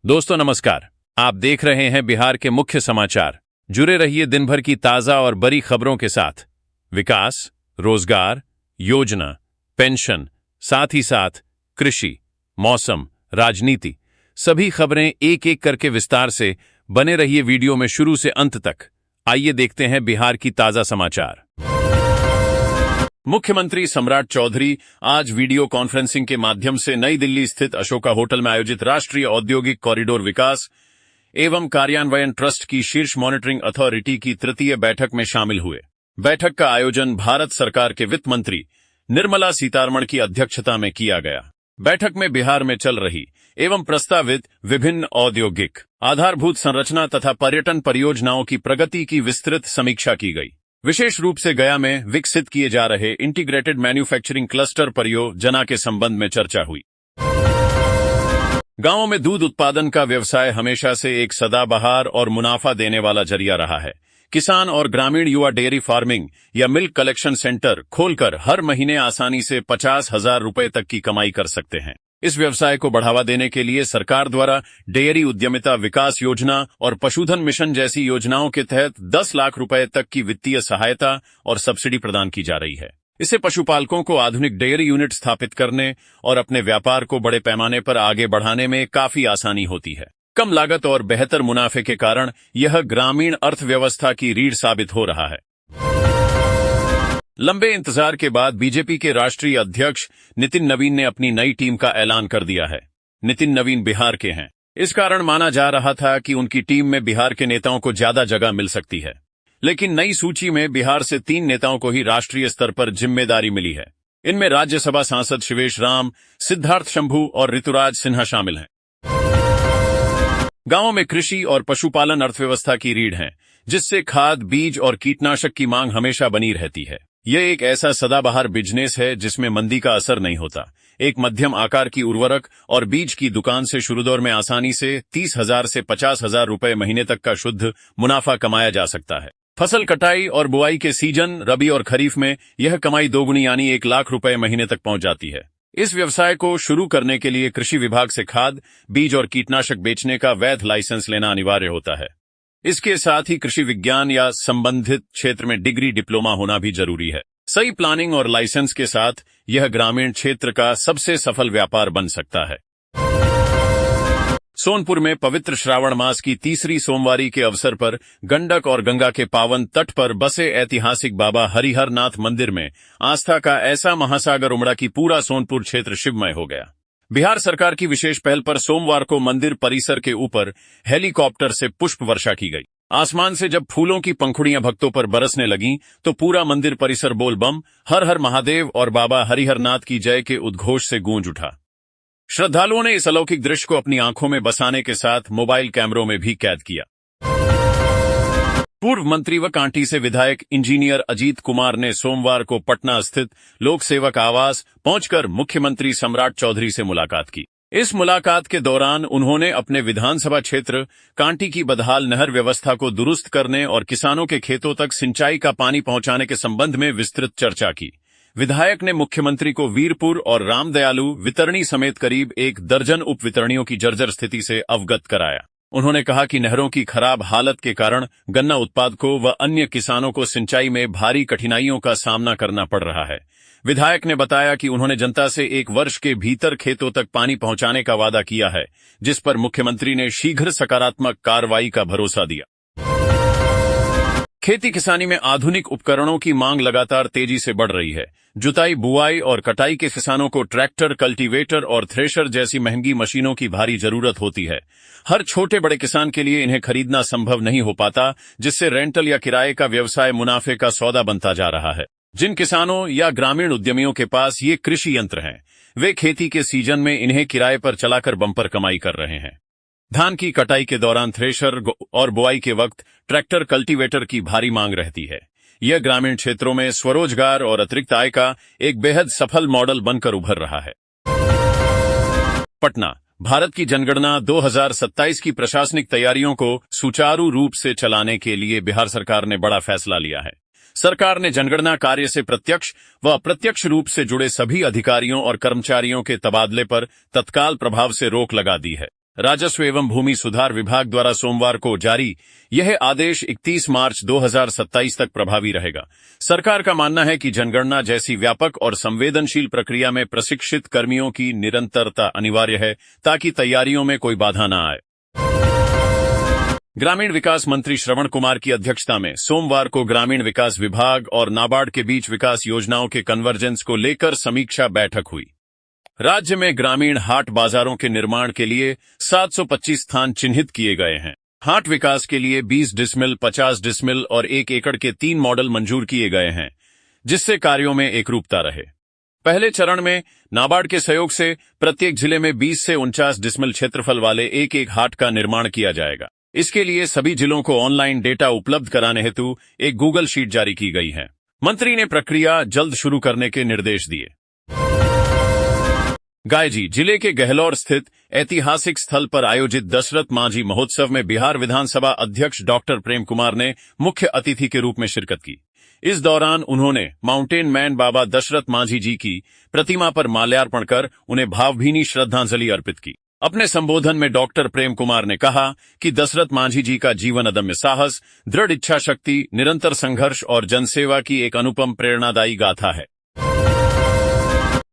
दोस्तों नमस्कार। आप देख रहे हैं बिहार के मुख्य समाचार। जुड़े रहिए दिन भर की ताजा और बड़ी खबरों के साथ। विकास, रोजगार, योजना, पेंशन, साथ ही साथ कृषि, मौसम, राजनीति, सभी खबरें एक एक करके विस्तार से। बने रहिए वीडियो में शुरू से अंत तक। आइए देखते हैं बिहार की ताजा समाचार। मुख्यमंत्री सम्राट चौधरी आज वीडियो कॉन्फ्रेंसिंग के माध्यम से नई दिल्ली स्थित अशोका होटल में आयोजित राष्ट्रीय औद्योगिक कॉरिडोर विकास एवं कार्यान्वयन ट्रस्ट की शीर्ष मॉनिटरिंग अथॉरिटी की तृतीय बैठक में शामिल हुए। बैठक का आयोजन भारत सरकार के वित्त मंत्री निर्मला सीतारमण की अध्यक्षता में किया गया। बैठक में बिहार में चल रही एवं प्रस्तावित विभिन्न औद्योगिक, आधारभूत संरचना तथा पर्यटन परियोजनाओं की प्रगति की विस्तृत समीक्षा की गई। विशेष रूप से गया में विकसित किए जा रहे इंटीग्रेटेड मैन्युफैक्चरिंग क्लस्टर परियोजना के संबंध में चर्चा हुई। गांवों में दूध उत्पादन का व्यवसाय हमेशा से एक सदाबहार और मुनाफा देने वाला जरिया रहा है। किसान और ग्रामीण युवा डेयरी फार्मिंग या मिल्क कलेक्शन सेंटर खोलकर हर महीने आसानी से 50,000 रुपए तक की कमाई कर सकते हैं। इस व्यवसाय को बढ़ावा देने के लिए सरकार द्वारा डेयरी उद्यमिता विकास योजना और पशुधन मिशन जैसी योजनाओं के तहत 10 लाख रुपए तक की वित्तीय सहायता और सब्सिडी प्रदान की जा रही है। इससे पशुपालकों को आधुनिक डेयरी यूनिट स्थापित करने और अपने व्यापार को बड़े पैमाने पर आगे बढ़ाने में काफी आसानी होती है। कम लागत और बेहतर मुनाफे के कारण यह ग्रामीण अर्थव्यवस्था की रीढ़ साबित हो रहा है। लंबे इंतजार के बाद बीजेपी के राष्ट्रीय अध्यक्ष नितिन नवीन ने अपनी नई टीम का ऐलान कर दिया है। नितिन नवीन बिहार के हैं। इस कारण माना जा रहा था कि उनकी टीम में बिहार के नेताओं को ज्यादा जगह मिल सकती है, लेकिन नई सूची में बिहार से 3 नेताओं को ही राष्ट्रीय स्तर पर जिम्मेदारी मिली है। इनमें राज्यसभा सांसद शिवेश राम, सिद्धार्थ शंभू और ऋतुराज सिन्हा शामिल हैं। गांवों में कृषि और पशुपालन अर्थव्यवस्था की रीढ़ है, जिससे खाद, बीज और कीटनाशक की मांग हमेशा बनी रहती है। यह एक ऐसा सदाबहार बिजनेस है जिसमें मंदी का असर नहीं होता। एक मध्यम आकार की उर्वरक और बीज की दुकान से शुरुदौर में आसानी से 30,000 से 50,000 रुपए महीने तक का शुद्ध मुनाफा कमाया जा सकता है। फसल कटाई और बुआई के सीजन रबी और खरीफ में यह कमाई दोगुनी यानी 1 लाख रुपए महीने तक पहुंच जाती है। इस व्यवसाय को शुरू करने के लिए कृषि विभाग से खाद, बीज और कीटनाशक बेचने का वैध लाइसेंस लेना अनिवार्य होता है। इसके साथ ही कृषि विज्ञान या संबंधित क्षेत्र में डिग्री, डिप्लोमा होना भी जरूरी है। सही प्लानिंग और लाइसेंस के साथ यह ग्रामीण क्षेत्र का सबसे सफल व्यापार बन सकता है। सोनपुर में पवित्र श्रावण मास की तीसरी सोमवारी के अवसर पर गंडक और गंगा के पावन तट पर बसे ऐतिहासिक बाबा हरिहरनाथ मंदिर में आस्था का ऐसा महासागर उमड़ा कि पूरा सोनपुर क्षेत्र शिवमय हो गया। बिहार सरकार की विशेष पहल पर सोमवार को मंदिर परिसर के ऊपर हेलीकॉप्टर से पुष्प वर्षा की गई। आसमान से जब फूलों की पंखुड़ियां भक्तों पर बरसने लगीं, तो पूरा मंदिर परिसर बोल बम, हर हर महादेव और बाबा हरिहरनाथ की जय के उद्घोष से गूंज उठा। श्रद्धालुओं ने इस अलौकिक दृश्य को अपनी आंखों में बसाने के साथ मोबाइल कैमरों में भी कैद किया। पूर्व मंत्री व कांटी से विधायक इंजीनियर अजीत कुमार ने सोमवार को पटना स्थित लोक सेवक आवास पहुंचकर मुख्यमंत्री सम्राट चौधरी से मुलाकात की। इस मुलाकात के दौरान उन्होंने अपने विधानसभा क्षेत्र कांटी की बदहाल नहर व्यवस्था को दुरुस्त करने और किसानों के खेतों तक सिंचाई का पानी पहुंचाने के संबंध में विस्तृत चर्चा की। विधायक ने मुख्यमंत्री को वीरपुर और रामदयालु वितरणी समेत करीब 1 दर्जन उप वितरणियों की जर्जर स्थिति से अवगत कराया। उन्होंने कहा कि नहरों की खराब हालत के कारण गन्ना उत्पादकों व अन्य किसानों को सिंचाई में भारी कठिनाइयों का सामना करना पड़ रहा है। विधायक ने बताया कि उन्होंने जनता से 1 वर्ष के भीतर खेतों तक पानी पहुंचाने का वादा किया है, जिस पर मुख्यमंत्री ने शीघ्र सकारात्मक कार्रवाई का भरोसा दिया। खेती किसानी में आधुनिक उपकरणों की मांग लगातार तेजी से बढ़ रही है। जुताई, बुआई और कटाई के किसानों को ट्रैक्टर, कल्टीवेटर और थ्रेशर जैसी महंगी मशीनों की भारी जरूरत होती है। हर छोटे बड़े किसान के लिए इन्हें खरीदना संभव नहीं हो पाता, जिससे रेंटल या किराए का व्यवसाय मुनाफे का सौदा बनता जा रहा है। जिन किसानों या ग्रामीण उद्यमियों के पास ये कृषि यंत्र हैं, वे खेती के सीजन में इन्हें किराए पर चलाकर बम्पर कमाई कर रहे हैं। धान की कटाई के दौरान थ्रेशर और बुआई के वक्त ट्रैक्टर, कल्टीवेटर की भारी मांग रहती है। यह ग्रामीण क्षेत्रों में स्वरोजगार और अतिरिक्त आय का एक बेहद सफल मॉडल बनकर उभर रहा है। पटना, भारत की जनगणना 2027 की प्रशासनिक तैयारियों को सुचारू रूप से चलाने के लिए बिहार सरकार ने बड़ा फैसला लिया है। सरकार ने जनगणना कार्य से प्रत्यक्ष व अप्रत्यक्ष रूप से जुड़े सभी अधिकारियों और कर्मचारियों के तबादले पर तत्काल प्रभाव से रोक लगा दी है। राजस्व एवं भूमि सुधार विभाग द्वारा सोमवार को जारी यह आदेश 31 मार्च 2027 तक प्रभावी रहेगा। सरकार का मानना है कि जनगणना जैसी व्यापक और संवेदनशील प्रक्रिया में प्रशिक्षित कर्मियों की निरंतरता अनिवार्य है ताकि तैयारियों में कोई बाधा न आए। ग्रामीण विकास मंत्री श्रवण कुमार की अध्यक्षता में सोमवार को ग्रामीण विकास विभाग और नाबार्ड के बीच विकास योजनाओं के कन्वर्जेंस को लेकर समीक्षा बैठक हुई। राज्य में ग्रामीण हाट बाजारों के निर्माण के लिए 725 स्थान चिन्हित किए गए हैं। हाट विकास के लिए 20 डिसमिल, 50 डिसमिल और 1 एकड़ के 3 मॉडल मंजूर किए गए हैं, जिससे कार्यों में एकरूपता रहे। पहले चरण में नाबार्ड के सहयोग से प्रत्येक जिले में 20 से 49 डिसमिल क्षेत्रफल वाले एक हाट का निर्माण किया जाएगा। इसके लिए सभी जिलों को ऑनलाइन डेटा उपलब्ध कराने हेतु एक गूगल शीट जारी की गई है। मंत्री ने प्रक्रिया जल्द शुरू करने के निर्देश दिए। गायजी जिले के गहलौर स्थित ऐतिहासिक स्थल पर आयोजित दशरथ मांझी महोत्सव में बिहार विधानसभा अध्यक्ष डॉक्टर प्रेम कुमार ने मुख्य अतिथि के रूप में शिरकत की। इस दौरान उन्होंने माउंटेन मैन बाबा दशरथ मांझी जी की प्रतिमा पर माल्यार्पण कर उन्हें भावभीनी श्रद्धांजलि अर्पित की। अपने संबोधन में डॉक्टर प्रेम कुमार ने कहा कि दशरथ मांझी जी का जीवन अदम्य साहस, दृढ़ इच्छा शक्ति, निरंतर संघर्ष और जनसेवा की एक अनुपम प्रेरणादायी गाथा है।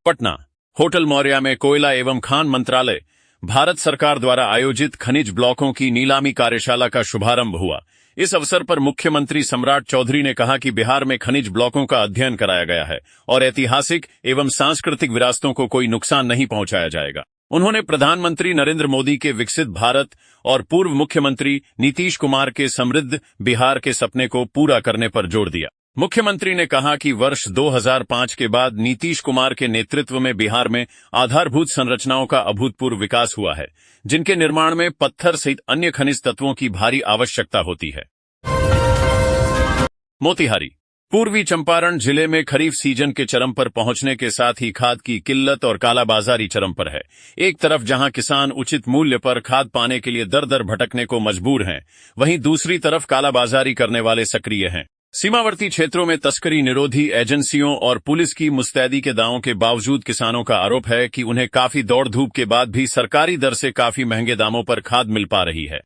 पटना होटल मौर्या में कोयला एवं खान मंत्रालय भारत सरकार द्वारा आयोजित खनिज ब्लॉकों की नीलामी कार्यशाला का शुभारंभ हुआ। इस अवसर पर मुख्यमंत्री सम्राट चौधरी ने कहा कि बिहार में खनिज ब्लॉकों का अध्ययन कराया गया है और ऐतिहासिक एवं सांस्कृतिक विरासतों को कोई नुकसान नहीं पहुंचाया जाएगा। उन्होंने प्रधानमंत्री नरेंद्र मोदी के विकसित भारत और पूर्व मुख्यमंत्री नीतीश कुमार के समृद्ध बिहार के सपने को पूरा करने पर जोर दिया। मुख्यमंत्री ने कहा कि वर्ष 2005 के बाद नीतीश कुमार के नेतृत्व में बिहार में आधारभूत संरचनाओं का अभूतपूर्व विकास हुआ है, जिनके निर्माण में पत्थर सहित अन्य खनिज तत्वों की भारी आवश्यकता होती है। मोतिहारी पूर्वी चंपारण जिले में खरीफ सीजन के चरम पर पहुंचने के साथ ही खाद की किल्लत और कालाबाजारी चरम पर है। एक तरफ जहां किसान उचित मूल्य पर खाद पाने के लिए दर दर भटकने को मजबूर हैं, वहीं दूसरी तरफ कालाबाजारी करने वाले सक्रिय हैं। सीमावर्ती क्षेत्रों में तस्करी निरोधी एजेंसियों और पुलिस की मुस्तैदी के दावों के बावजूद किसानों का आरोप है कि उन्हें काफी दौड़ धूप के बाद भी सरकारी दर से काफी महंगे दामों पर खाद मिल पा रही है।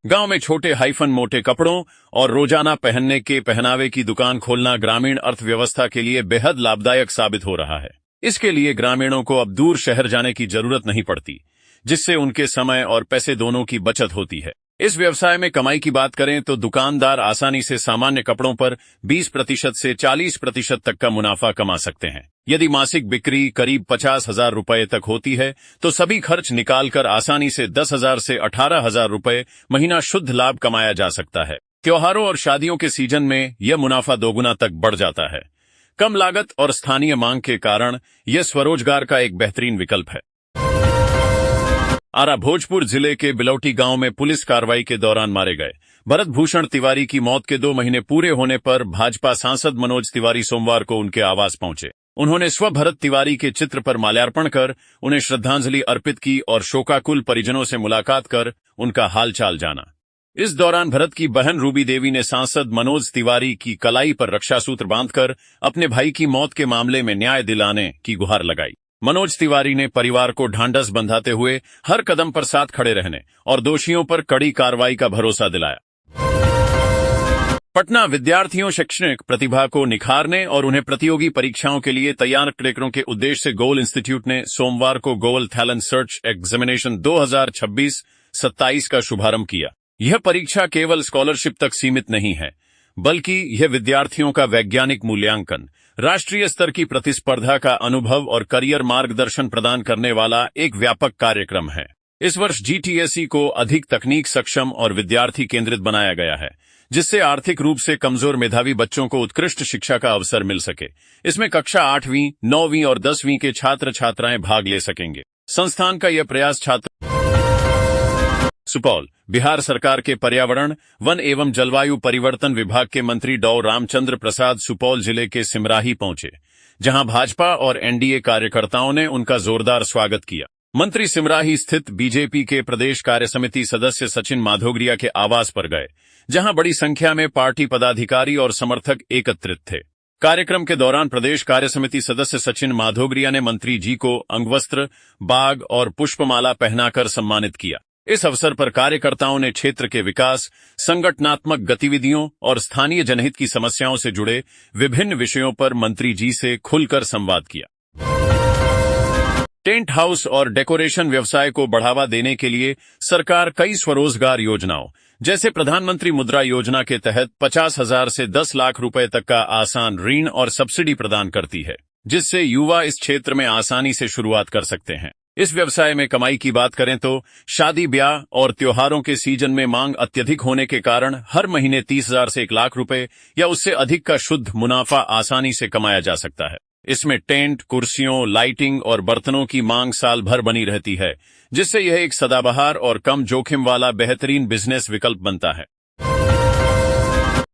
गांव में छोटे हाइफन मोटे कपड़ों और रोजाना पहनने के पहनावे की दुकान खोलना ग्रामीण अर्थव्यवस्था के लिए बेहद लाभदायक साबित हो रहा है। इसके लिए ग्रामीणों को अब दूर शहर जाने की जरूरत नहीं पड़ती, जिससे उनके समय और पैसे दोनों की बचत होती है। इस व्यवसाय में कमाई की बात करें तो दुकानदार आसानी से सामान्य कपड़ों पर 20% से 40% तक का मुनाफा कमा सकते हैं। यदि मासिक बिक्री करीब 50,000 रुपए तक होती है तो सभी खर्च निकालकर आसानी से 10,000 से 18,000 रुपए महीना शुद्ध लाभ कमाया जा सकता है। त्योहारों और शादियों के सीजन में यह मुनाफा दोगुना तक बढ़ जाता है। कम लागत और स्थानीय मांग के कारण यह स्वरोजगार का एक बेहतरीन विकल्प है। आरा भोजपुर जिले के बिलौटी गांव में पुलिस कार्रवाई के दौरान मारे गए भरत भूषण तिवारी की मौत के 2 महीने पूरे होने पर भाजपा सांसद मनोज तिवारी सोमवार को उनके आवास पहुंचे। उन्होंने स्व भरत तिवारी के चित्र पर माल्यार्पण कर उन्हें श्रद्धांजलि अर्पित की और शोकाकुल परिजनों से मुलाकात कर उनका हालचाल जाना। इस दौरान भरत की बहन रूबी देवी ने सांसद मनोज तिवारी की कलाई पर रक्षासूत्र बांधकर अपने भाई की मौत के मामले में न्याय दिलाने की गुहार लगाई। मनोज तिवारी ने परिवार को ढांढस बंधाते हुए हर कदम पर साथ खड़े रहने और दोषियों पर कड़ी कार्रवाई का भरोसा दिलाया। पटना विद्यार्थियों शैक्षणिक प्रतिभा को निखारने और उन्हें प्रतियोगी परीक्षाओं के लिए तैयार करने के उद्देश्य से गोल इंस्टीट्यूट ने सोमवार को गोल टैलेंट सर्च एग्जामिनेशन 2026-27 का शुभारंभ किया। यह परीक्षा केवल स्कॉलरशिप तक सीमित नहीं है, बल्कि यह विद्यार्थियों का वैज्ञानिक मूल्यांकन, राष्ट्रीय स्तर की प्रतिस्पर्धा का अनुभव और करियर मार्गदर्शन प्रदान करने वाला एक व्यापक कार्यक्रम है। इस वर्ष जीटीएसई को अधिक तकनीक सक्षम और विद्यार्थी केंद्रित बनाया गया है, जिससे आर्थिक रूप से कमजोर मेधावी बच्चों को उत्कृष्ट शिक्षा का अवसर मिल सके। इसमें कक्षा 8वीं, 9वीं और 10वीं के छात्र छात्राएं भाग ले सकेंगे। संस्थान का यह प्रयास छात्र सुपौल बिहार सरकार के पर्यावरण, वन एवं जलवायु परिवर्तन विभाग के मंत्री डॉ रामचंद्र प्रसाद सुपौल जिले के सिमराही पहुंचे, जहां भाजपा और एनडीए कार्यकर्ताओं ने उनका जोरदार स्वागत किया। मंत्री सिमराही स्थित बीजेपी के प्रदेश कार्य समिति सदस्य सचिन माधोगरिया के आवास पर गए, जहां बड़ी संख्या में पार्टी पदाधिकारी और समर्थक एकत्रित थे। कार्यक्रम के दौरान प्रदेश कार्य समिति सदस्य सचिन माधोगरिया ने मंत्री जी को अंगवस्त्र, बाग और पुष्पमाला पहनाकर सम्मानित किया। इस अवसर पर कार्यकर्ताओं ने क्षेत्र के विकास, संगठनात्मक गतिविधियों और स्थानीय जनहित की समस्याओं से जुड़े विभिन्न विषयों पर मंत्री जी से खुलकर संवाद किया। टेंट हाउस और डेकोरेशन व्यवसाय को बढ़ावा देने के लिए सरकार कई स्वरोजगार योजनाओं जैसे प्रधानमंत्री मुद्रा योजना के तहत 50,000 से 10 लाख रुपए तक का आसान ऋण और सब्सिडी प्रदान करती है, जिससे युवा इस क्षेत्र में आसानी से शुरुआत कर सकते हैं। इस व्यवसाय में कमाई की बात करें तो शादी ब्याह और त्योहारों के सीजन में मांग अत्यधिक होने के कारण हर महीने 30,000 से 1 लाख रुपए या उससे अधिक का शुद्ध मुनाफा आसानी से कमाया जा सकता है। इसमें टेंट, कुर्सियों, लाइटिंग और बर्तनों की मांग साल भर बनी रहती है, जिससे यह एक सदाबहार और कम जोखिम वाला बेहतरीन बिजनेस विकल्प बनता है।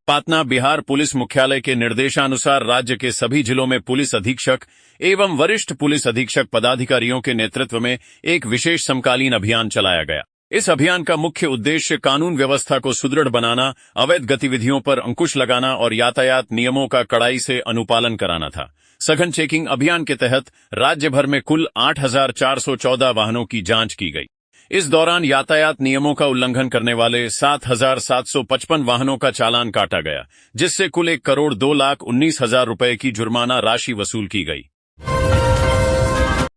पाटना बिहार पुलिस मुख्यालय के निर्देशानुसार राज्य के सभी जिलों में पुलिस अधीक्षक एवं वरिष्ठ पुलिस अधीक्षक पदाधिकारियों के नेतृत्व में एक विशेष समकालीन अभियान चलाया गया। इस अभियान का मुख्य उद्देश्य कानून व्यवस्था को सुदृढ़ बनाना, अवैध गतिविधियों पर अंकुश लगाना और यातायात नियमों का कड़ाई से अनुपालन कराना था। सघन चेकिंग अभियान के तहत राज्य भर में कुल 8,414 वाहनों की जांच की गई। इस दौरान यातायात नियमों का उल्लंघन करने वाले 7,755 वाहनों का चालान काटा गया, जिससे कुल 1,02,19,000 रुपए की जुर्माना राशि वसूल की गई।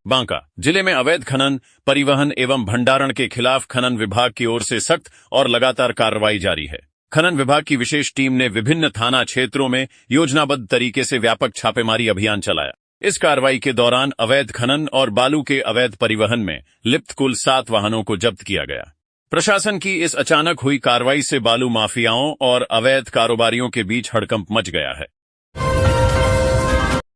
बांका जिले में अवैध खनन, परिवहन एवं भंडारण के खिलाफ खनन विभाग की ओर से सख्त और लगातार कार्रवाई जारी है। खनन विभाग की विशेष टीम ने विभिन्न थाना क्षेत्रों में योजनाबद्ध तरीके से व्यापक छापेमारी अभियान चलाया। इस कार्रवाई के दौरान अवैध खनन और बालू के अवैध परिवहन में लिप्त कुल 7 वाहनों को जब्त किया गया। प्रशासन की इस अचानक हुई कार्रवाई से बालू माफियाओं और अवैध कारोबारियों के बीच हड़कंप मच गया है।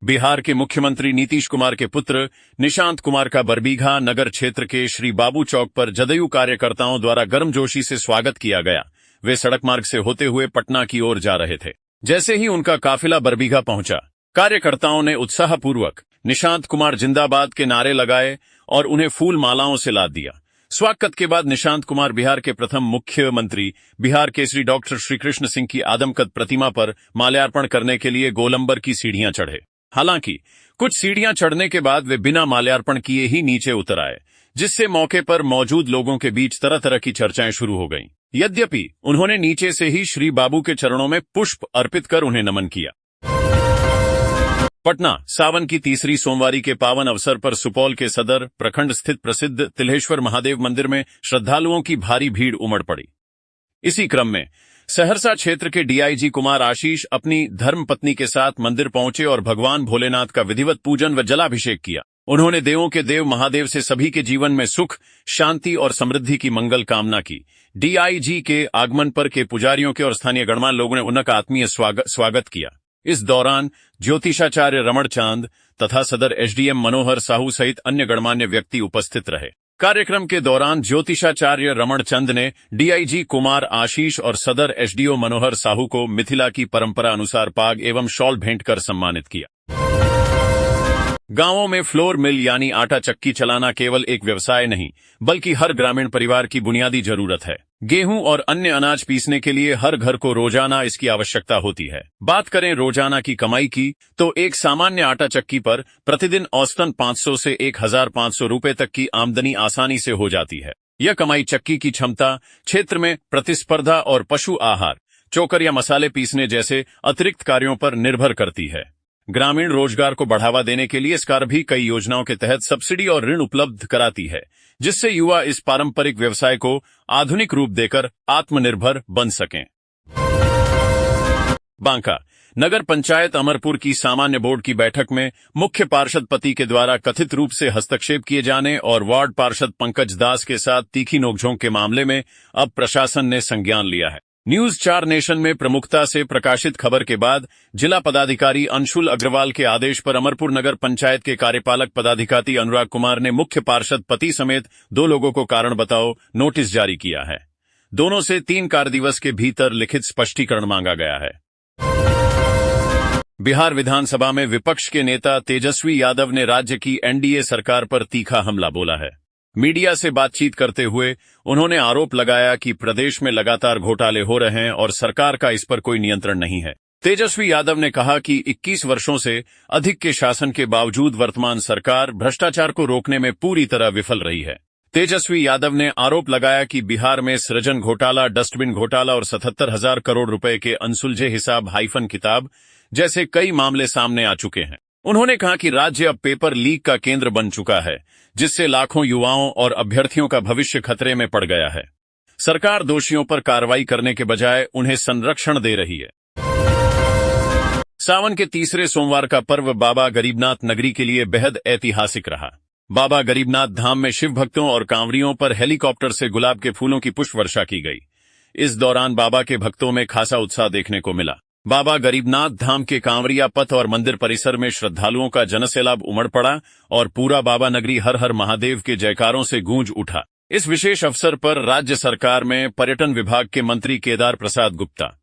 बिहार के मुख्यमंत्री नीतीश कुमार के पुत्र निशांत कुमार का बरबीघा नगर क्षेत्र के श्री बाबू चौक पर जदयू कार्यकर्ताओं द्वारा गर्मजोशी से स्वागत किया गया। वे सड़क मार्ग से होते हुए पटना की ओर जा रहे थे। जैसे ही उनका काफिला बरबीघा पहुंचा, कार्यकर्ताओं ने उत्साहपूर्वक निशांत कुमार जिंदाबाद के नारे लगाए और उन्हें फूल मालाओं से लाद दिया। स्वागत के बाद निशांत कुमार बिहार के प्रथम मुख्यमंत्री बिहार केसरी डॉक्टर श्री कृष्ण सिंह की आदमकद प्रतिमा पर माल्यार्पण करने के लिए गोलंबर की सीढ़ियां चढ़े। हालांकि कुछ सीढ़ियां चढ़ने के बाद वे बिना माल्यार्पण किए ही नीचे उतर आए, जिससे मौके पर मौजूद लोगों के बीच तरह तरह की चर्चाएं शुरू हो गईं। यद्यपि उन्होंने नीचे से ही श्री बाबू के चरणों में पुष्प अर्पित कर उन्हें नमन किया। पटना सावन की तीसरी सोमवारी के पावन अवसर पर सुपौल के सदर प्रखंड स्थित प्रसिद्ध तिल्हेश्वर महादेव मंदिर में श्रद्धालुओं की भारी भीड़ उमड़ पड़ी। इसी क्रम में सहरसा क्षेत्र के डीआईजी कुमार आशीष अपनी धर्मपत्नी के साथ मंदिर पहुंचे और भगवान भोलेनाथ का विधिवत पूजन व जलाभिषेक किया। उन्होंने देवों के देव महादेव से सभी के जीवन में सुख, शांति और समृद्धि की मंगल कामना की। डीआईजी के आगमन पर के पुजारियों के और स्थानीय गणमान्य लोगों ने उनका आत्मीय स्वागत किया। इस दौरान ज्योतिषाचार्य रमण चांद तथा सदर एसडीएम मनोहर साहू सहित अन्य गणमान्य व्यक्ति उपस्थित रहे। कार्यक्रम के दौरान ज्योतिषाचार्य रमण चंद ने डीआईजी कुमार आशीष और सदर एसडीओ मनोहर साहू को मिथिला की परंपरा अनुसार पाग एवं शॉल भेंट कर सम्मानित किया। गांवों में फ्लोर मिल यानी आटा चक्की चलाना केवल एक व्यवसाय नहीं, बल्कि हर ग्रामीण परिवार की बुनियादी जरूरत है। गेहूं और अन्य अनाज पीसने के लिए हर घर को रोजाना इसकी आवश्यकता होती है। बात करें रोजाना की कमाई की, तो एक सामान्य आटा चक्की पर प्रतिदिन औसतन 500 से 1,500 रुपए तक की आमदनी आसानी से हो जाती है। यह कमाई चक्की की क्षमता, क्षेत्र में प्रतिस्पर्धा और पशु आहार, चोकर या मसाले पीसने जैसे अतिरिक्त कार्यों पर निर्भर करती है। ग्रामीण रोजगार को बढ़ावा देने के लिए सरकार भी कई योजनाओं के तहत सब्सिडी और ऋण उपलब्ध कराती है, जिससे युवा इस पारंपरिक व्यवसाय को आधुनिक रूप देकर आत्मनिर्भर बन सकें। बांका नगर पंचायत अमरपुर की सामान्य बोर्ड की बैठक में मुख्य पार्षद पति के द्वारा कथित रूप से हस्तक्षेप किए जाने और वार्ड पार्षद पंकज दास के साथ तीखी नोकझोंक के मामले में अब प्रशासन ने संज्ञान लिया है। न्यूज 4 नेशन में प्रमुखता से प्रकाशित खबर के बाद जिला पदाधिकारी अंशुल अग्रवाल के आदेश पर अमरपुर नगर पंचायत के कार्यपालक पदाधिकारी अनुराग कुमार ने मुख्य पार्षद पति समेत 2 लोगों को कारण बताओ नोटिस जारी किया है। दोनों से 3 कार्यदिवस के भीतर लिखित स्पष्टीकरण मांगा गया है। बिहार विधानसभा में विपक्ष के नेता तेजस्वी यादव ने राज्य की एनडीए सरकार पर तीखा हमला बोला है। मीडिया से बातचीत करते हुए उन्होंने आरोप लगाया कि प्रदेश में लगातार घोटाले हो रहे हैं और सरकार का इस पर कोई नियंत्रण नहीं है। तेजस्वी यादव ने कहा कि 21 वर्षों से अधिक के शासन के बावजूद वर्तमान सरकार भ्रष्टाचार को रोकने में पूरी तरह विफल रही है। तेजस्वी यादव ने आरोप लगाया कि बिहार में सृजन घोटाला, डस्टबिन घोटाला और 77,000 करोड़ रुपए के अनसुलझे हिसाब हाइफन किताब जैसे कई मामले सामने आ चुके हैं। उन्होंने कहा कि राज्य अब पेपर लीक का केंद्र बन चुका है, जिससे लाखों युवाओं और अभ्यर्थियों का भविष्य खतरे में पड़ गया है। सरकार दोषियों पर कार्रवाई करने के बजाय उन्हें संरक्षण दे रही है। सावन के तीसरे सोमवार का पर्व बाबा गरीबनाथ नगरी के लिए बेहद ऐतिहासिक रहा। बाबा गरीबनाथ धाम में शिव भक्तों और कांवरियों पर हेलीकॉप्टर से गुलाब के फूलों की पुष्प वर्षा की गई। इस दौरान बाबा के भक्तों में खासा उत्साह देखने को मिला। बाबा गरीबनाथ धाम के कांवरिया पथ और मंदिर परिसर में श्रद्धालुओं का जनसैलाब उमड़ पड़ा और पूरा बाबा नगरी हर हर महादेव के जयकारों से गूंज उठा। इस विशेष अवसर पर राज्य सरकार में पर्यटन विभाग के मंत्री केदार प्रसाद गुप्ता,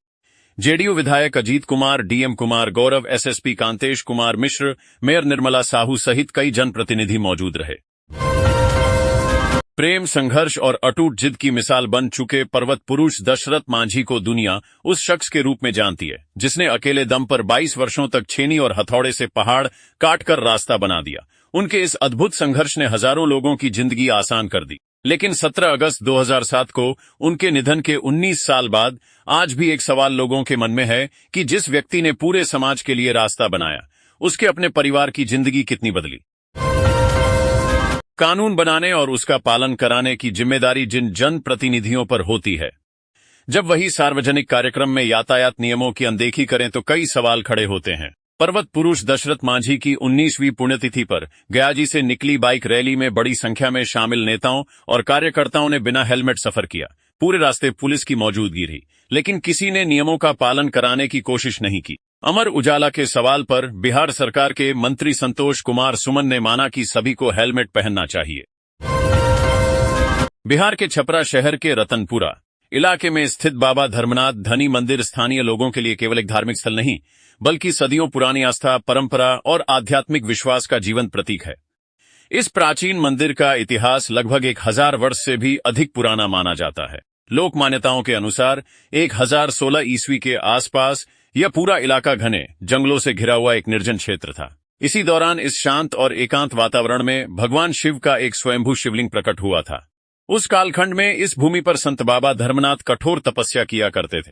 जेडीयू विधायक Ajit Kumar, DM Kumar Gaurav, SSP Kantesh Kumar Mishra, mayor Nirmala Sahu सहित कई जनप्रतिनिधि मौजूद रहे। प्रेम, संघर्ष और अटूट जिद की मिसाल बन चुके पर्वत पुरुष दशरथ मांझी को दुनिया उस शख्स के रूप में जानती है जिसने अकेले दम पर 22 वर्षों तक छेनी और हथौड़े से पहाड़ काटकर रास्ता बना दिया। उनके इस अद्भुत संघर्ष ने हजारों लोगों की जिंदगी आसान कर दी। लेकिन 17 अगस्त 2007 को उनके निधन के 19 साल बाद आज भी एक सवाल लोगों के मन में है कि जिस व्यक्ति ने पूरे समाज के लिए रास्ता बनाया, उसके अपने परिवार की जिंदगी कितनी बदली। कानून बनाने और उसका पालन कराने की जिम्मेदारी जिन जनप्रतिनिधियों पर होती है, जब वही सार्वजनिक कार्यक्रम में यातायात नियमों की अनदेखी करें तो कई सवाल खड़े होते हैं। पर्वत पुरुष दशरथ मांझी की 19वीं पुण्यतिथि पर गयाजी से निकली बाइक रैली में बड़ी संख्या में शामिल नेताओं और कार्यकर्ताओं ने बिना हेलमेट सफर किया। पूरे रास्ते पुलिस की मौजूदगी रही, लेकिन किसी ने नियमों का पालन कराने की कोशिश नहीं की। अमर उजाला के सवाल पर बिहार सरकार के मंत्री संतोष कुमार सुमन ने माना कि सभी को हेलमेट पहनना चाहिए। बिहार के छपरा शहर के रतनपुरा इलाके में स्थित बाबा धर्मनाथ धनी मंदिर स्थानीय लोगों के लिए केवल एक धार्मिक स्थल नहीं, बल्कि सदियों पुरानी आस्था, परंपरा और आध्यात्मिक विश्वास का जीवंत प्रतीक है। इस प्राचीन मंदिर का इतिहास लगभग 1000 वर्ष से भी अधिक पुराना माना जाता है। लोक मान्यताओं के अनुसार 1016 ईस्वी के आसपास यह पूरा इलाका घने जंगलों से घिरा हुआ एक निर्जन क्षेत्र था। इसी दौरान इस शांत और एकांत वातावरण में भगवान शिव का एक स्वयंभू शिवलिंग प्रकट हुआ था। उस कालखंड में इस भूमि पर संत बाबा धर्मनाथ कठोर तपस्या किया करते थे।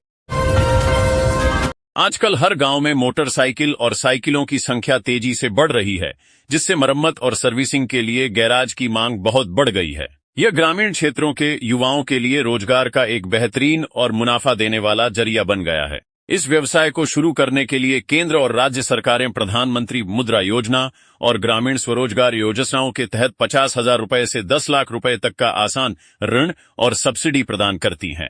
आजकल हर गांव में मोटरसाइकिल और साइकिलों की संख्या तेजी से बढ़ रही है, जिससे मरम्मत और सर्विसिंग के लिए गैराज की मांग बहुत बढ़ गई है। यह ग्रामीण क्षेत्रों के युवाओं के लिए रोजगार का एक बेहतरीन और मुनाफा देने वाला जरिया बन गया है। इस व्यवसाय को शुरू करने के लिए केंद्र और राज्य सरकारें प्रधानमंत्री मुद्रा योजना और ग्रामीण स्वरोजगार योजनाओं के तहत 50,000 रुपए से 10 लाख रुपए तक का आसान ऋण और सब्सिडी प्रदान करती हैं।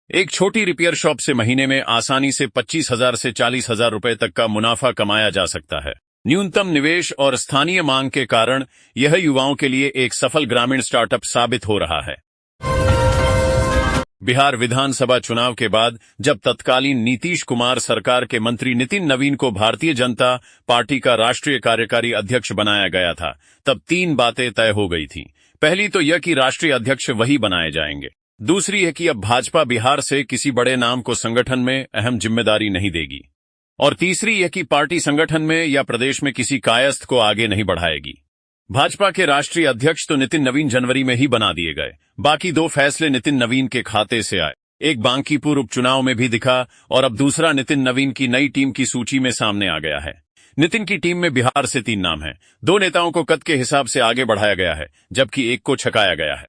एक छोटी रिपेयर शॉप से महीने में आसानी से 25,000 से 40,000 रुपए तक का मुनाफा कमाया जा सकता है। न्यूनतम निवेश और स्थानीय मांग के कारण यह युवाओं के लिए एक सफल ग्रामीण स्टार्टअप साबित हो रहा है। बिहार विधानसभा चुनाव के बाद जब तत्कालीन नीतीश कुमार सरकार के मंत्री नितिन नवीन को भारतीय जनता पार्टी का राष्ट्रीय कार्यकारी अध्यक्ष बनाया गया था, तब 3 बातें तय हो गई थीं। पहली तो यह कि राष्ट्रीय अध्यक्ष वही बनाए जाएंगे। दूसरी है कि अब भाजपा बिहार से किसी बड़े नाम को संगठन में अहम जिम्मेदारी नहीं देगी। और तीसरी यह कि पार्टी संगठन में या प्रदेश में किसी कायस्थ को आगे नहीं बढ़ाएगी। भाजपा के राष्ट्रीय अध्यक्ष तो नितिन नवीन जनवरी में ही बना दिए गए। बाकी 2 फैसले नितिन नवीन के खाते से आए। एक बांकीपुर उपचुनाव में भी दिखा और अब दूसरा नितिन नवीन की नई टीम की सूची में सामने आ गया है। नितिन की टीम में बिहार से 3 नाम हैं। 2 नेताओं को कद के हिसाब से आगे बढ़ाया गया है, जबकि एक को छकाया गया है।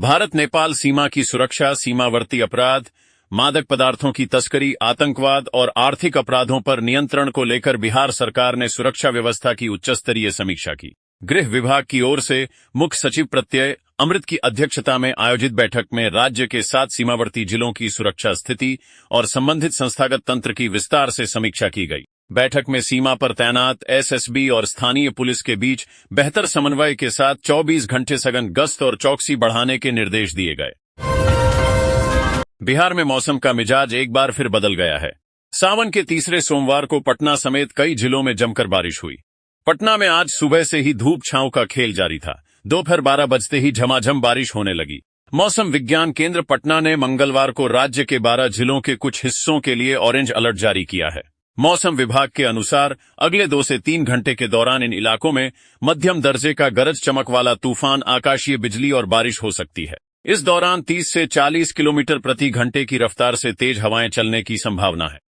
भारत नेपाल सीमा की सुरक्षा, सीमावर्ती अपराध, मादक पदार्थों की तस्करी, आतंकवाद और आर्थिक अपराधों पर नियंत्रण को लेकर बिहार सरकार ने सुरक्षा व्यवस्था की उच्चस्तरीय समीक्षा की। गृह विभाग की ओर से मुख्य सचिव प्रत्यय अमृत की अध्यक्षता में आयोजित बैठक में राज्य के 7 सीमावर्ती जिलों की सुरक्षा स्थिति और संबंधित संस्थागत तंत्र की विस्तार से समीक्षा की गई। बैठक में सीमा पर तैनात एसएसबी और स्थानीय पुलिस के बीच बेहतर समन्वय के साथ 24 घंटे सघन गश्त और चौकसी बढ़ाने के निर्देश दिए गए। बिहार में मौसम का मिजाज एक बार फिर बदल गया है। सावन के तीसरे सोमवार को पटना समेत कई जिलों में जमकर बारिश हुई। पटना में आज सुबह से ही धूप छांव का खेल जारी था। दोपहर 12 बजते ही झमाझम बारिश होने लगी। मौसम विज्ञान केंद्र पटना ने मंगलवार को राज्य के 12 जिलों के कुछ हिस्सों के लिए ऑरेंज अलर्ट जारी किया है। मौसम विभाग के अनुसार अगले 2 से 3 घंटे के दौरान इन इलाकों में मध्यम दर्जे का गरज चमक वाला तूफान, आकाशीय बिजली और बारिश हो सकती है। इस दौरान 30 से 40 किलोमीटर प्रति घंटे की रफ्तार से तेज हवाएं चलने की संभावना है।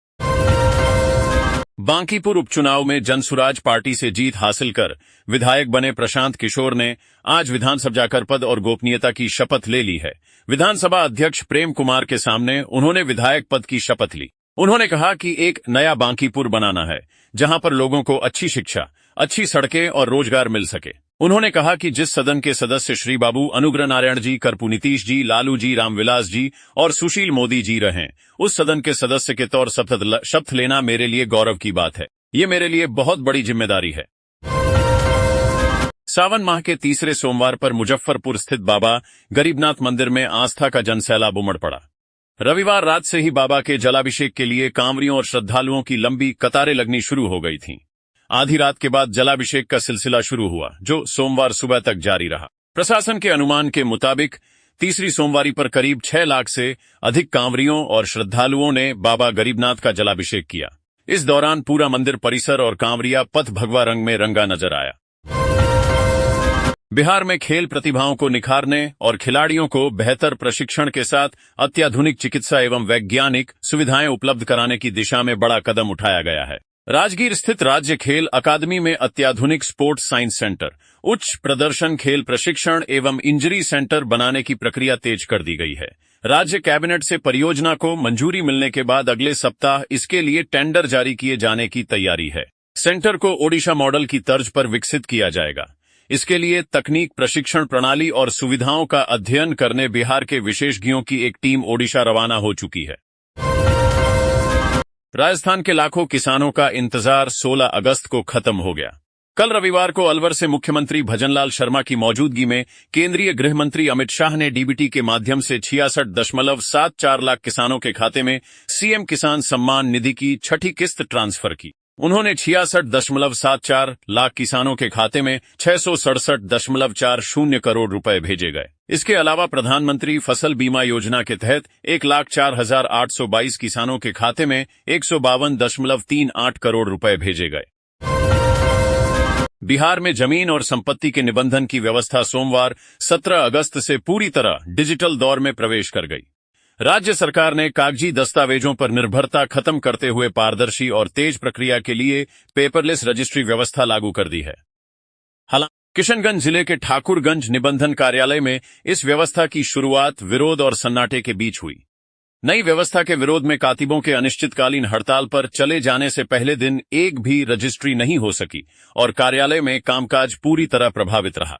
बांकीपुर उपचुनाव में जनसुराज पार्टी से जीत हासिल कर विधायक बने प्रशांत किशोर ने आज विधानसभा जाकर पद और गोपनीयता की शपथ ले ली है। विधानसभा अध्यक्ष प्रेम कुमार के सामने उन्होंने विधायक पद की शपथ ली। उन्होंने कहा कि एक नया बांकीपुर बनाना है, जहां पर लोगों को अच्छी शिक्षा, अच्छी सड़कें और रोजगार मिल सके। उन्होंने कहा कि जिस सदन के सदस्य श्री बाबू अनुग्रह नारायण जी, कर्पू नीतीश जी, लालू जी, रामविलास जी और सुशील मोदी जी रहें, उस सदन के सदस्य के तौर शपथ लेना मेरे लिए गौरव की बात है। ये मेरे लिए बहुत बड़ी जिम्मेदारी है। सावन माह के तीसरे सोमवार पर मुजफ्फरपुर स्थित बाबा गरीबनाथ मंदिर में आस्था का जनसैलाब उमड़ पड़ा। रविवार रात से ही बाबा के जलाभिषेक के लिए कांवरियों और श्रद्धालुओं की लंबी कतारें लगनी शुरू हो गई थीं। आधी रात के बाद जलाभिषेक का सिलसिला शुरू हुआ, जो सोमवार सुबह तक जारी रहा। प्रशासन के अनुमान के मुताबिक तीसरी सोमवारी पर करीब 6 लाख से अधिक कांवरियों और श्रद्धालुओं ने बाबा गरीबनाथ का जलाभिषेक किया। इस दौरान पूरा मंदिर परिसर और कांवरिया पथ भगवा रंग में रंगा नजर आया। बिहार में खेल प्रतिभाओं को निखारने और खिलाड़ियों को बेहतर प्रशिक्षण के साथ अत्याधुनिक चिकित्सा एवं वैज्ञानिक सुविधाएं उपलब्ध कराने की दिशा में बड़ा कदम उठाया गया है। राजगीर स्थित राज्य खेल अकादमी में अत्याधुनिक स्पोर्ट्स साइंस सेंटर, उच्च प्रदर्शन खेल प्रशिक्षण एवं इंजरी सेंटर बनाने की प्रक्रिया तेज कर दी गई है। राज्य कैबिनेट से परियोजना को मंजूरी मिलने के बाद अगले सप्ताह इसके लिए टेंडर जारी किए जाने की तैयारी है। सेंटर को ओडिशा मॉडल की तर्ज पर विकसित किया जाएगा। इसके लिए तकनीक, प्रशिक्षण प्रणाली और सुविधाओं का अध्ययन करने बिहार के विशेषज्ञों की एक टीम ओडिशा रवाना हो चुकी है। राजस्थान के लाखों किसानों का इंतजार 16 अगस्त को खत्म हो गया। कल रविवार को अलवर से मुख्यमंत्री भजनलाल शर्मा की मौजूदगी में केंद्रीय गृह मंत्री अमित शाह ने डीबीटी के माध्यम से 66.74 लाख किसानों के खाते में सीएम किसान सम्मान निधि की छठी किस्त ट्रांसफर की। उन्होंने 66.74 लाख किसानों के खाते में 667.40 करोड़ रुपए भेजे गए। इसके अलावा प्रधानमंत्री फसल बीमा योजना के तहत 1,04,822 किसानों के खाते में 152.38 करोड़ रुपए भेजे गए। बिहार में जमीन और संपत्ति के निबंधन की व्यवस्था सोमवार 17 अगस्त से पूरी तरह डिजिटल दौर में प्रवेश कर गई। राज्य सरकार ने कागजी दस्तावेजों पर निर्भरता खत्म करते हुए पारदर्शी और तेज प्रक्रिया के लिए पेपरलेस रजिस्ट्री व्यवस्था लागू कर दी है। हालांकि किशनगंज जिले के ठाकुरगंज निबंधन कार्यालय में इस व्यवस्था की शुरुआत विरोध और सन्नाटे के बीच हुई। नई व्यवस्था के विरोध में कातिबों के अनिश्चितकालीन हड़ताल पर चले जाने से पहले दिन एक भी रजिस्ट्री नहीं हो सकी और कार्यालय में कामकाज पूरी तरह प्रभावित रहा।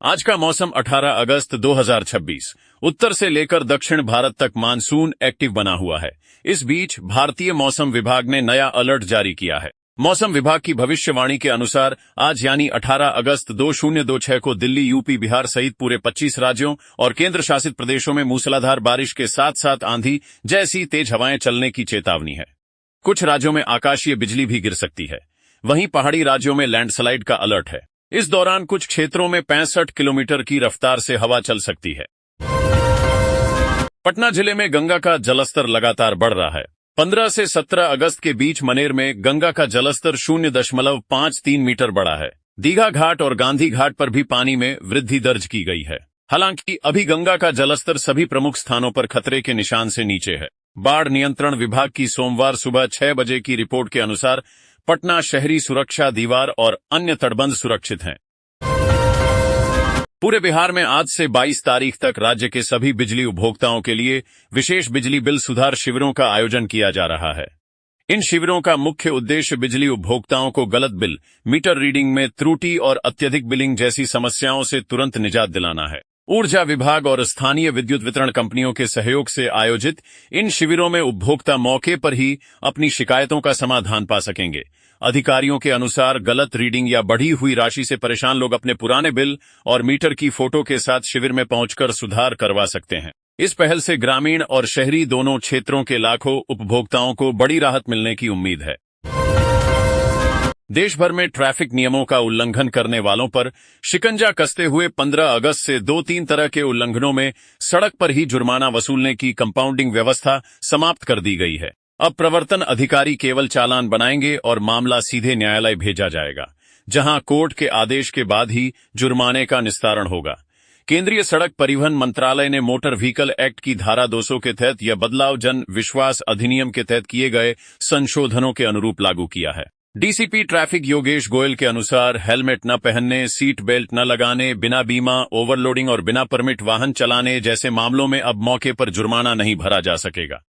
आज का मौसम 18 अगस्त 2026 उत्तर से लेकर दक्षिण भारत तक मानसून एक्टिव बना हुआ है। इस बीच भारतीय मौसम विभाग ने नया अलर्ट जारी किया है। मौसम विभाग की भविष्यवाणी के अनुसार आज यानी 18 अगस्त 2026 को दिल्ली, यूपी, बिहार सहित पूरे 25 राज्यों और केंद्र शासित प्रदेशों में मूसलाधार बारिश के साथ साथ आंधी जैसी तेज हवाएं चलने की चेतावनी है। कुछ राज्यों में आकाशीय बिजली भी गिर सकती है। वहीं पहाड़ी राज्यों में लैंडस्लाइड का अलर्ट है। इस दौरान कुछ क्षेत्रों में 65 किलोमीटर की रफ्तार से हवा चल सकती है। पटना जिले में गंगा का जलस्तर लगातार बढ़ रहा है। 15 से 17 अगस्त के बीच मनेर में गंगा का जलस्तर 0.53 मीटर बढ़ा है। दीघा घाट और गांधी घाट पर भी पानी में वृद्धि दर्ज की गई है। हालांकि अभी गंगा का जलस्तर सभी प्रमुख स्थानों पर खतरे के निशान से नीचे है। बाढ़ नियंत्रण विभाग की सोमवार सुबह 6 बजे की रिपोर्ट के अनुसार पटना शहरी सुरक्षा दीवार और अन्य तटबंध सुरक्षित हैं। पूरे बिहार में आज से 22 तारीख तक राज्य के सभी बिजली उपभोक्ताओं के लिए विशेष बिजली बिल सुधार शिविरों का आयोजन किया जा रहा है। इन शिविरों का मुख्य उद्देश्य बिजली उपभोक्ताओं को गलत बिल, मीटर रीडिंग में त्रुटि और अत्यधिक बिलिंग जैसी समस्याओं से तुरंत निजात दिलाना है। ऊर्जा विभाग और स्थानीय विद्युत वितरण कंपनियों के सहयोग से आयोजित इन शिविरों में उपभोक्ता मौके पर ही अपनी शिकायतों का समाधान पा सकेंगे। अधिकारियों के अनुसार गलत रीडिंग या बढ़ी हुई राशि से परेशान लोग अपने पुराने बिल और मीटर की फोटो के साथ शिविर में पहुंचकर सुधार करवा सकते हैं। इस पहल से ग्रामीण और शहरी दोनों क्षेत्रों के लाखों उपभोक्ताओं को बड़ी राहत मिलने की उम्मीद है। देश भर में ट्रैफिक नियमों का उल्लंघन करने वालों पर शिकंजा कसते हुए 15 अगस्त से 2-3 तरह के उल्लंघनों में सड़क पर ही जुर्माना वसूलने की कंपाउंडिंग व्यवस्था समाप्त कर दी गई है। अब प्रवर्तन अधिकारी केवल चालान बनाएंगे और मामला सीधे न्यायालय भेजा जाएगा, जहां कोर्ट के आदेश के बाद ही जुर्माने का निस्तारण होगा। केंद्रीय सड़क परिवहन मंत्रालय ने मोटर व्हीकल एक्ट की धारा 200 के तहत यह बदलाव जन विश्वास अधिनियम के तहत किए गए संशोधनों के अनुरूप लागू किया है। डीसीपी ट्रैफिक योगेश गोयल के अनुसार हेलमेट न पहनने, सीट बेल्ट न लगाने, बिना बीमा, ओवरलोडिंग और बिना परमिट वाहन चलाने जैसे मामलों में अब मौके पर जुर्माना नहीं भरा जा सकेगा।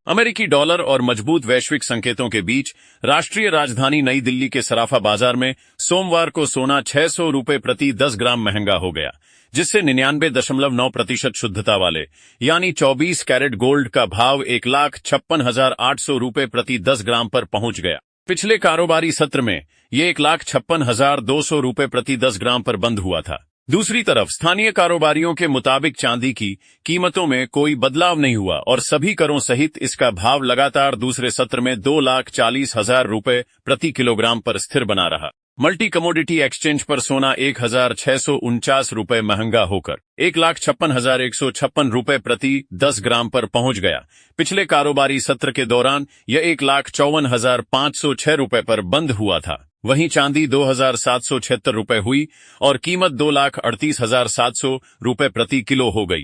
अमेरिकी डॉलर और मजबूत वैश्विक संकेतों के बीच राष्ट्रीय राजधानी नई दिल्ली के सराफा बाजार में सोमवार को सोना 600 रुपये प्रति 10 ग्राम महंगा हो गया, जिससे 99.9% शुद्धता वाले यानी 24 कैरेट गोल्ड का भाव 1,56,800 रुपये प्रति 10 ग्राम पर पहुंच गया। पिछले कारोबारी सत्र में ये 1,56,200 रुपये प्रति 10 ग्राम पर बंद हुआ था। दूसरी तरफ स्थानीय कारोबारियों के मुताबिक चांदी की कीमतों में कोई बदलाव नहीं हुआ और सभी करों सहित इसका भाव लगातार दूसरे सत्र में 2,40,000 रुपये प्रति किलोग्राम पर स्थिर बना रहा। मल्टी कमोडिटी एक्सचेंज पर सोना 1,649 रुपये महंगा होकर 1,56,156 रुपये प्रति 10 ग्राम पर पहुंच गया। पिछले कारोबारी सत्र के दौरान यह 1,54,506 रुपये पर बंद हुआ था। वहीं चांदी 2,776 रुपये हुई और कीमत 2,38,700 रुपये प्रति किलो हो गई।